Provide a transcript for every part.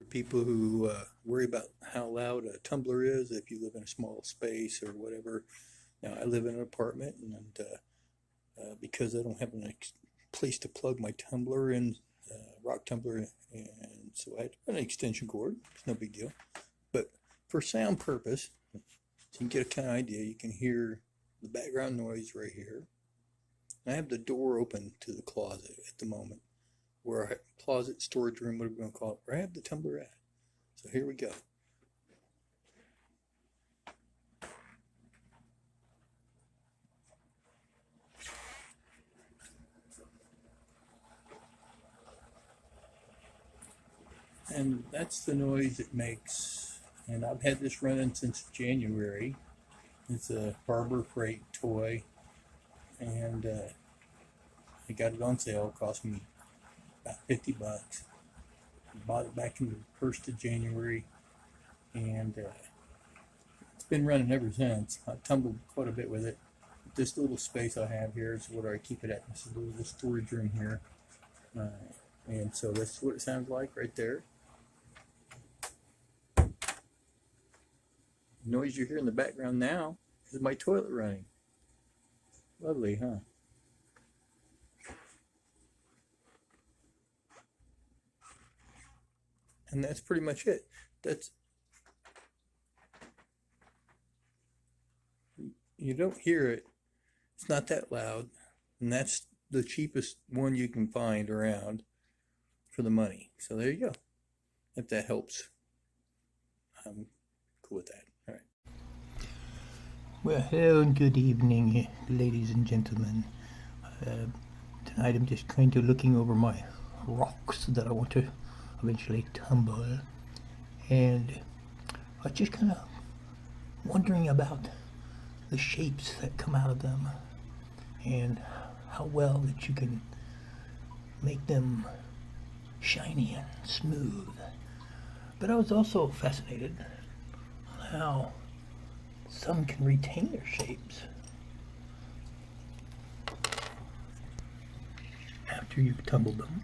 People who worry about how loud a tumbler is if you live in a small space or whatever. Now, I live in an apartment, and because I don't have a place to plug my tumbler in, rock tumbler, and so I had an extension cord. It's no big deal. But for sound purpose, so you can get a kind of idea, you can hear the background noise right here. And I have the door open to the closet at the moment, where I closet, storage room, whatever you want to call it, where I have the tumbler at. So here we go. And that's the noise it makes. And I've had this running since January. It's a Harbor Freight toy, and I got it on sale. It cost me about $50. I bought it back in the 1st of January, and it's been running ever since. I tumbled quite a bit with it. This little space I have here is where I keep it at. This is a little storage room here. And so that's what it sounds like right there. The noise you hear in the background now is my toilet running. Lovely, huh? And that's pretty much it. You don't hear it. It's not that loud. And that's the cheapest one you can find around for the money. So there you go. If that helps, I'm cool with that. All right. Well, hello and good evening, ladies and gentlemen. Tonight I'm just kind of looking over my rocks that I want to eventually tumble, and I was just kind of wondering about the shapes that come out of them and how well that you can make them shiny and smooth. But I was also fascinated on how some can retain their shapes after you've tumbled them,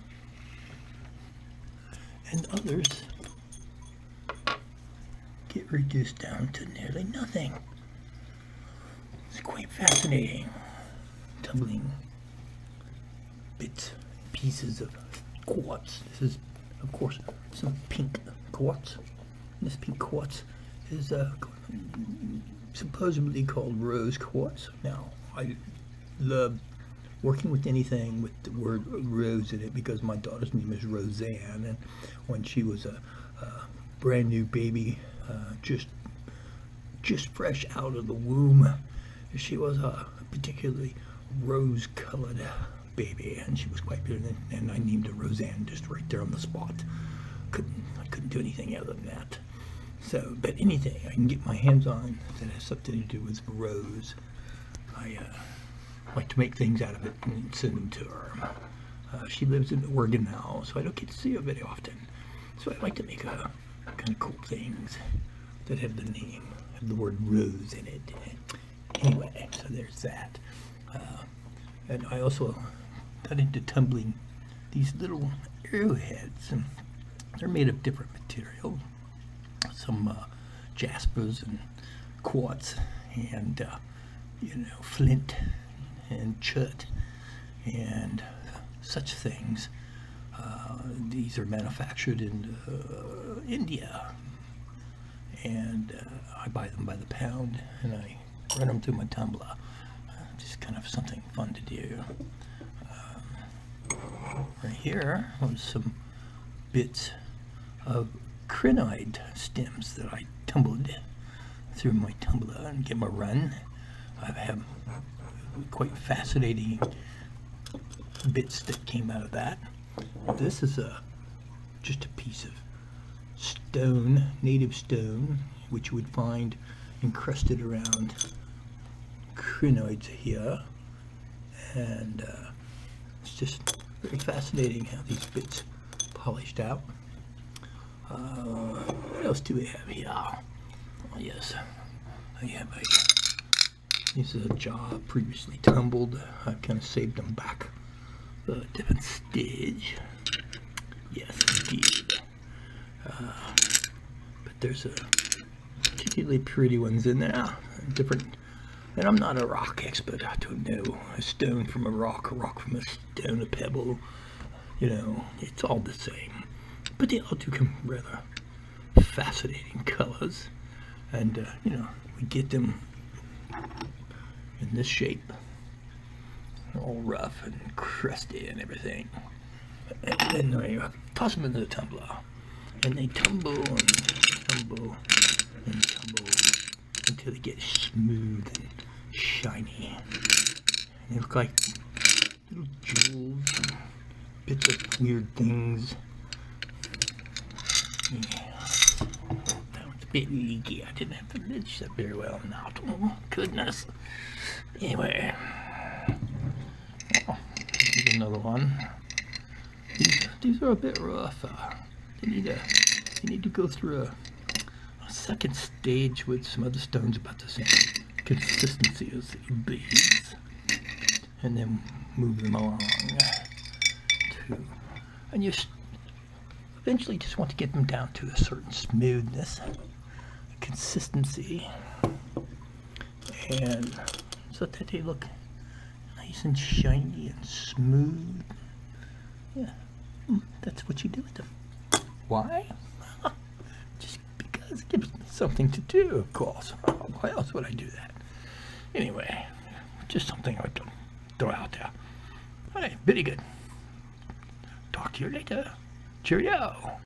and others get reduced down to nearly nothing. It's quite fascinating, tumbling bits, pieces of quartz. This is, of course, some pink quartz. This pink quartz is supposedly called rose quartz. Now, I love working with anything with the word rose in it because my daughter's name is Roseanne, and when she was a brand new baby, just fresh out of the womb, she was a particularly rose-colored baby, and she was quite beautiful, and I named her Roseanne just right there on the spot. I couldn't do anything other than that. So, but anything I can get my hands on that has something to do with rose, I like to make things out of it and send them to her. She lives in Oregon now, so I don't get to see her very often. So I like to make kind of cool things that have the name, have the word rose in it. Anyway, so there's that. And I also got into tumbling these little arrowheads, and they're made of different material. Some jaspers and quartz and flint and chert and such things. These are manufactured in India, and I buy them by the pound, and I run them through my tumbler. Just kind of something fun to do. Right here was some bits of crinoid stems that I tumbled through my tumbler and gave them a run. I have quite fascinating bits that came out of that. This is just a piece of stone, native stone, which you would find encrusted around crinoids here, and it's just very fascinating how these bits polished out. What else do we have here? Oh, yes, I have this is a jaw previously tumbled. I've kind of saved them back for a different stage. Yes, indeed. there's a particularly pretty ones in there, different. And I'm not a rock expert. I don't know a stone from a rock from a stone, a pebble. You know, it's all the same. But they all do come rather fascinating colors. And, you know, we get them in this shape. All rough and crusty and everything. And then I toss them into the tumbler. And they tumble and tumble and tumble until they get smooth and shiny. And they look like little jewels, bits of weird things. Yeah. That one's a bit leaky. I didn't have the lid shut very well. Not. Oh, goodness. Anyway. Oh, here's another one. These are a bit rough. They need to go through a second stage with some other stones about the same consistency as these, and then move them along and you eventually just want to get them down to a certain smoothness, consistency, and so that they look nice and shiny and smooth. Yeah, that's what you do with them. Why? Just because it gives me something to do, of course. Why else would I do that? Anyway, just something I would throw out there. All right, very good. Talk to you later. Cheerio.